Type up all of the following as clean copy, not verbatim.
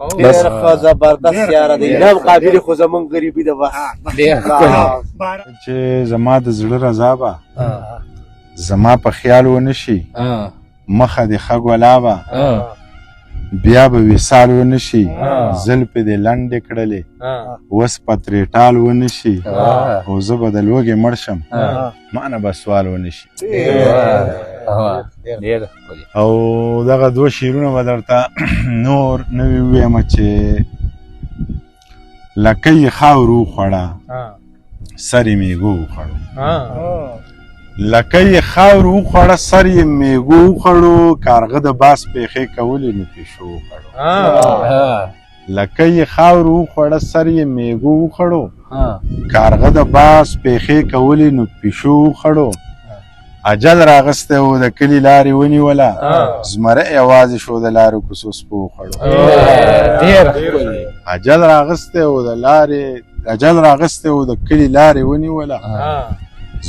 ډېر ښه زبردست یاره دی نه قابل خو زمونږ غریبي ده بس چې زما د زړه رضا به زما په خیال ونه شي مخه دې ښه ګلابه بیا به وصال ونه شي زلفې دې لنډې کړلې اوس په ترې ټال ونه شي او زه به د لوږې مړ شم مانه به سوال ونه شي او دغه دوه شعرونه به درته نور نوي ووایم چې لکۍ یې خاورو وخوړه سر یې میږو وخوړو لکۍ یې خاورو وخوړه سر یې میږو وخوړو کارغه د باس پېښې کولې نو پیشو وخوړو لکۍ یې خاورو وخوړه سر یې میږو وخوړو کارغه د باس پېښې کولې نو پیشو وخوړو اجل راغستی و د کلي لارې ونیوله زمری یوازې شو د لارو کوڅو سپو وخوړو اجل راغستی و د کلي لارې ونیوله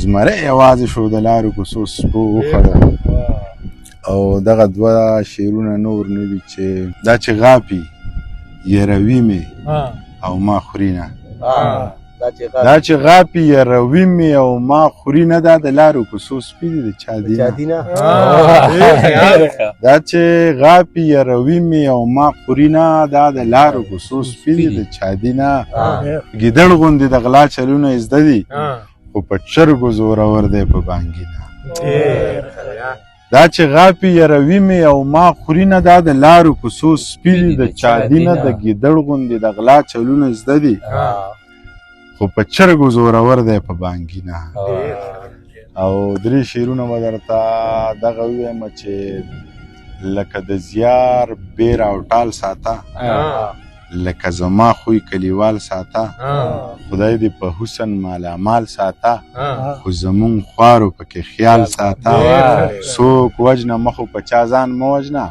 زمری یوازې شو د لارو کوڅو سپو وخوړو او دغه دوه شعرونه نور نه وي چې دا چې غاپي یروي مې او ما خوري نه دا چې غاپي یروي مې او ما خوري نه دا د لارو کوڅو سپي دي د چا دي نه دا چې غاپي یروي مې او ما خوري نه دا د لارو کوڅو سپي دي د چا دي نه ګیدړ غوندې د غلا چلونه زده دي خو په چرګو زورور دی په بانګي نه دا چې غاپي یروي مې او ما خوري نه دا د لارو کوڅو سپي دي د چا دي نه د ګیدړ غوندې د غلا چلونه زده دي خو په چرګو زورور دی په بانګي نه او درې شعرونه به درته دغه ووایم چې لکه د زیار بیر او ټال ساته لکه زما خوی کلیوال ساته خدای دې په حسن مالامال ساته خو زمونږ خوارو پکې خیال ساته څوک وجنه مخو په چا ځان مه وجنه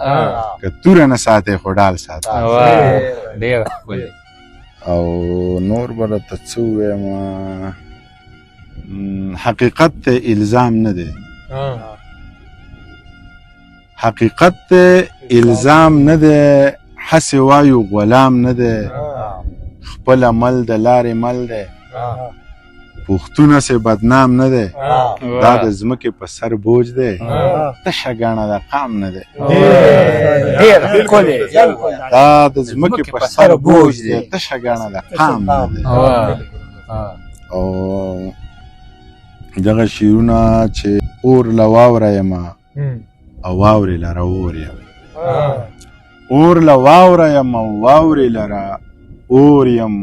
که توره نه ساتې خو ډال ساته او نور به درته څه ووایم حقیقت ته الزام نه دی حقیقت ته الزام نه دی حسې وایو غلام نه دی خپل عمل د لارې مل دی پښتون هسې بدنام نه دی دا د ځمکې په سر بوج دی تشه ګاڼه د قام نه دی دا د ځمکې په سر بوج دی تشه ګاڼه د قام نه دی او دغه شعرونه چې اور له واوره یمه او واورې لره اور یم اور له واوره یم او واورې لره اور یم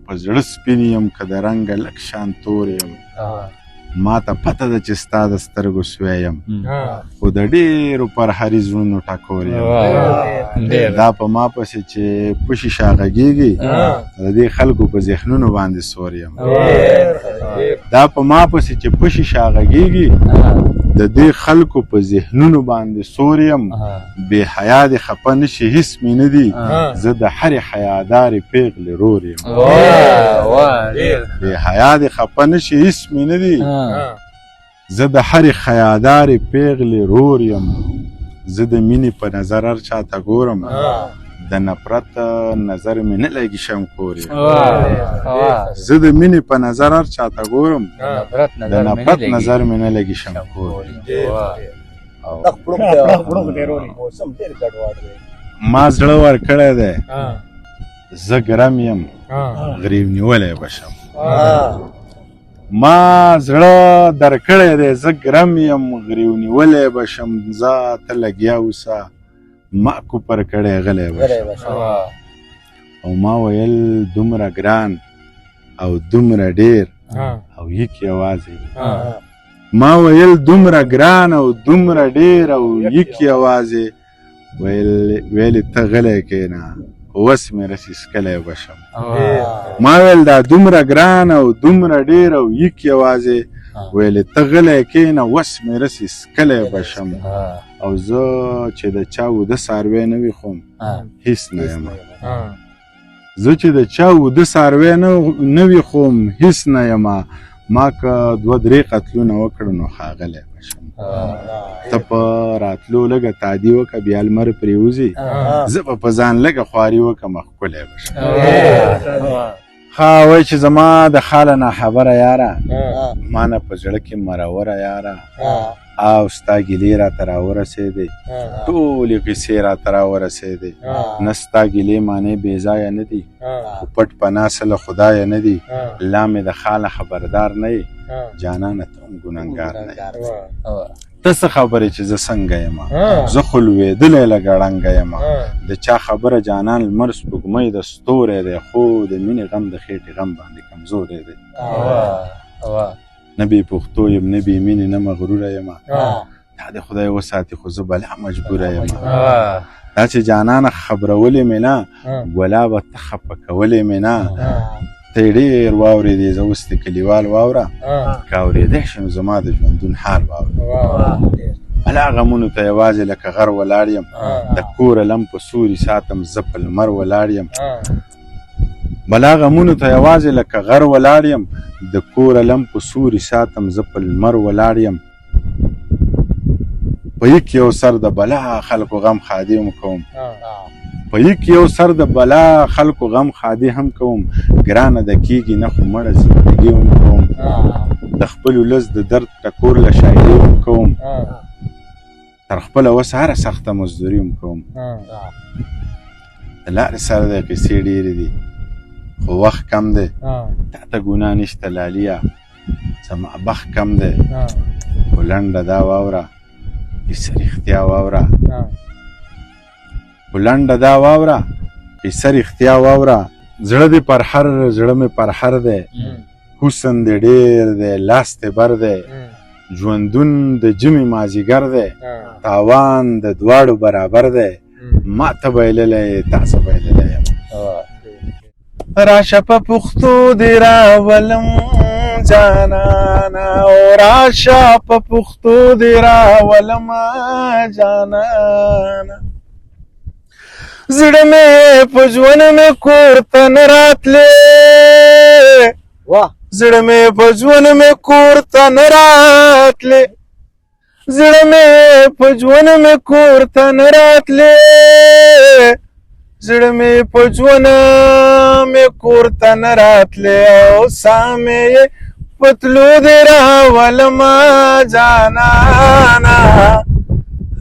په زړه سپین یم که د رنګه لږ شان تور یم ما ته پته ده چې ستا د سترګو سوی یم خو د ډېرو پرهري زړونو ټکور یم دا په ما پسې چې پشي شاغږېږي د دې خلکو په ذهنونو باندې سور یم دا په ما پسې چې پشي شاغږېږي د دې خلکو په ذهنونو باندې سور یم بې حیا دې خفه نشي هېڅ مې نه دي زه د هرې حیادارې پېغلې رور یم بې حیا دې خفه نشي هېڅ مې نه دي زه د هرې حیادارې پېغلې رور یم زه د مینې په نظر هر چاته ګورم د نفرت نظر مې نه لګي شم کور یم زه د مینې په نظر هر چاته ګورم د نفرت نظر مې نه لګي شم کور ما زړه ورکړی دی زه ګرم یم غریب نیولی به شم ما زړه درکړی دی زه ګرم یم غریب نیولی به شم زه ته لګیا اوسه ما کوپر کړی غلی به شم او ما ویل دومره ګران او دومره ډېر او یک یوازې ما ویل دومره ګران او دومره ډېر او یک یوازې ویلې ته غلی کښېنه وس مې رسي څکلی به شم ما ویل دا دومره ګران او دومره ډېر او یک یوازې ویلې ته غلی کښېنه وس مې رسي څکلی به شم او زه چې د چا وده څاروی نه وي خوم هېڅ نه یم زه چې د چا وده څاروی نه وي خوم هېڅ نه یم ما که دوه درې قتلونه وکړه نو ښاغلی شم ته په راتلو لږه تادي وکړه بیا لمر پرېوځي زه به په ځان لږه خواري وکړم ښکلی به شم ښه وایي چې زما د خاله ناخبره یاره ما نه په زړه کې مروره یاره او ستا ګیلې راته راورسېدې ټولې قیسې راته راورسېدې نه ستا ګیلې معنی بې ځایه نه دي خو پټ پناه څه له خدایه نه دي لا مې د خاله خبردار نه یې جانانه ته هم ګنهګار نه یې ته څه خبرې چې زه څنګه یم زه خو لوېدلی لږه ړنګه یم د چا خبره جانان لمر سپوږمۍ د ستوری دی خو د مینې غم د خېټې غم باندې کمزوری دی نه بې پښتو یم نه بې مینې نه مغروره یم دا د خدای وساتي خو زه بلا مجبوره یم دا چې جانانه خبرولې مې نه ګلابه ته خفه کولې مې نه ته یې ډېر واورېدې زه اوس د کلیوال واوره که اورېدی شم زما د ژوندون حال واوره بلا غمونو ته یوازې لکه غر ولاړ یم د کوره لم په سوري ساتم زه په لمر ولاړ یم بلا غمونو ته یوازې لکه غر ولاړ یم د کوره لم په سوري ساتم زه په لمر ولاړ یم په یک یو سر د بلا خلکو غم خادي هم کوم په یک یو سر د بلا خلکو غم خادي هم کوم ګرانه د کیږي نه خو مړه زندګي هم کوم د خپل ولس د درد ټکور له شاعري هم کوم تر خپله وس هره سخته مزدوري هم کوم د لارې سره د قیسې ډېرې دي خو وخت کم دی تا ته ګناه نشته لاليه زما بخت کم دی خو لنډه دا واوره قیسه رښتیا واوره خو لنډه دا واوره قیسه رښتیا واوره زړه دې پر هر زړه مې پر هر دی حسن دې ډېر دی لاس دې بر دی ژوندون د جمې مازدیګر دی تاوان د دواړو برابر دی ما ته بایللی تاسو بایللی یم راشه په پښتو دې راولم جانانا او راشه په پښتو دې راولم جانانا زړه مې په ژوند مې کور ته نه راتلې زړه مې په ژوند مې کور ته نه راتلې زړه مې په ژوند مې کور ته نه راتلې زړه مې په ژوند مې کور ته نه راتلې او ساه مې په تلو دې راولم جانانا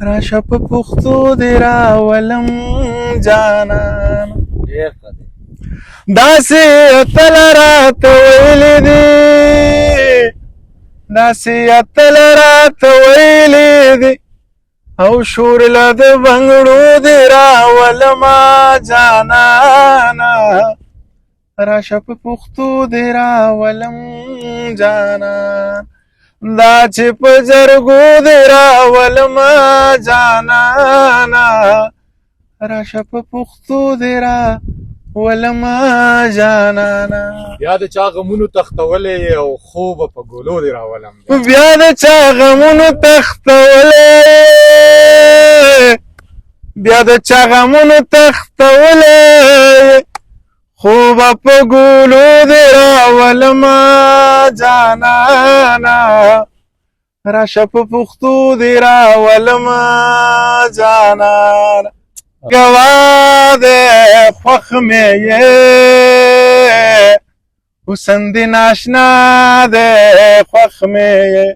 راشه په پښتو دې راولم جانانا داسې اتل راته ویلې دي داسې اتل راته ویلې دي او شور له د بنګړو دې راولم جانانا راشه په پښتو دې راولم جانانا دا چې په جرګو دې راولم جانانا راشه په پښتو دې راولم جانانا بیا د چا غمونو تختولې او خوب په ګولو دې راولم بیا د چا غمونو تختولې بیا د چا غمونو تختولې خوب په ګولو دې راولم جانانا راشه په پښتو دې راولم جانانا ګوا دې خوښ مې یې حسن دې ناشنا دې خوښ مې یې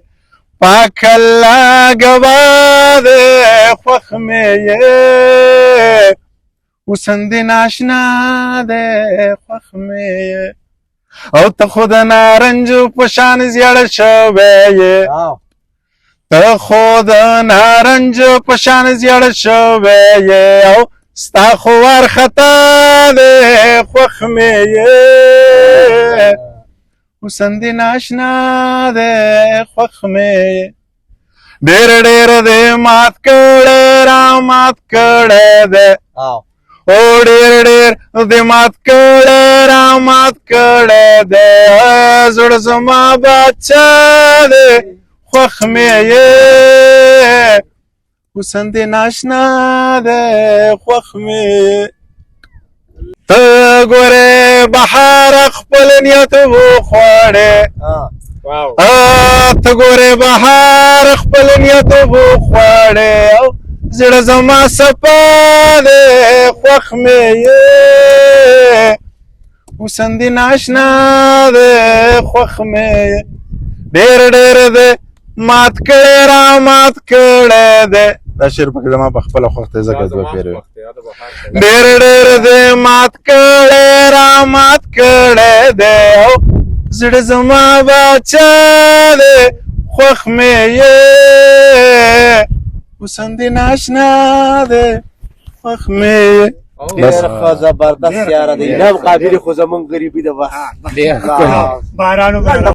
پاک الله ګوا دې خوښ مې یې حسن دې ناشنا دې خوښ مې یې او ته خو د نارنجو په شان زیړه شوی یې ته خو د نارنجو په شان زیړه شوی یې او ستا خو وارخطا دې خوښ مې یې حسن دې ناشنا دې خوښ مې یې ډېر ډېر دې مات کړی را مات کړی دې او ډېر ډېر دې مات کړی را مات کړی دې زړه زما بچا دې خوښ مې یې حسن دې ناشنا دې خوښ مې یې ته ګورې بهار خپل نیت وخوړې واو ته ګورې بهار خپل نیت وخواړې او زړه زما صفا دی خوښ مې یې وسندې ناشنا دی خوښ مې یې ډېر ډېر دی مات کړی را مات کړی دی دا شعر پکې زما په خپله خوښ دی ځکه دوه پیروي ډېر ډېر دی مات کړی را مات کړی دی او زړه زما باچا دی خوښ مې یې وسندې ناشنا دی خوښ مې یې ډېر ښه زبردست یاره دی نه قابل خو زمونږ غریبي ده بس بارانو